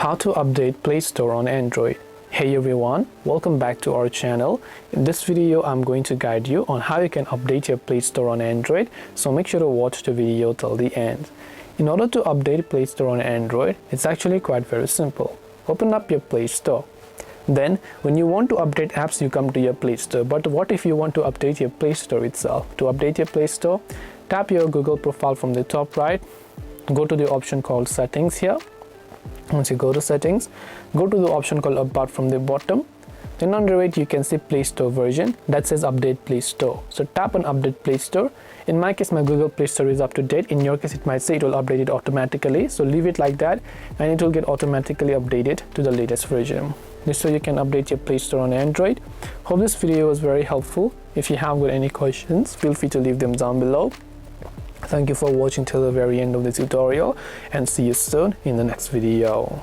How to update Play Store on Android. Hey everyone, welcome back to our channel. In this video, I'm going to guide you on how you can update your Play Store on Android, so make sure to watch the video till the end. In order to update Play Store on Android, it's actually quite very simple. Open up your Play Store. Then, when you want to update apps, you come to your Play Store. But what if you want to update your Play Store itself? To update your Play Store, tap your Google profile from the top right, go to the option called Settings here. Once you go to Settings, go to the option called About from the bottom. Then under it, you can see Play Store version that says Update Play Store. So tap on Update Play Store. In my case, my Google Play Store is up to date. In your case, it might say it will update it automatically. So leave it like that and it will get automatically updated to the latest version. This way you can update your Play Store on Android. Hope this video was very helpful. If you have got any questions, feel free to leave them down below. Thank you for watching till the very end of the tutorial and see you soon in the next video.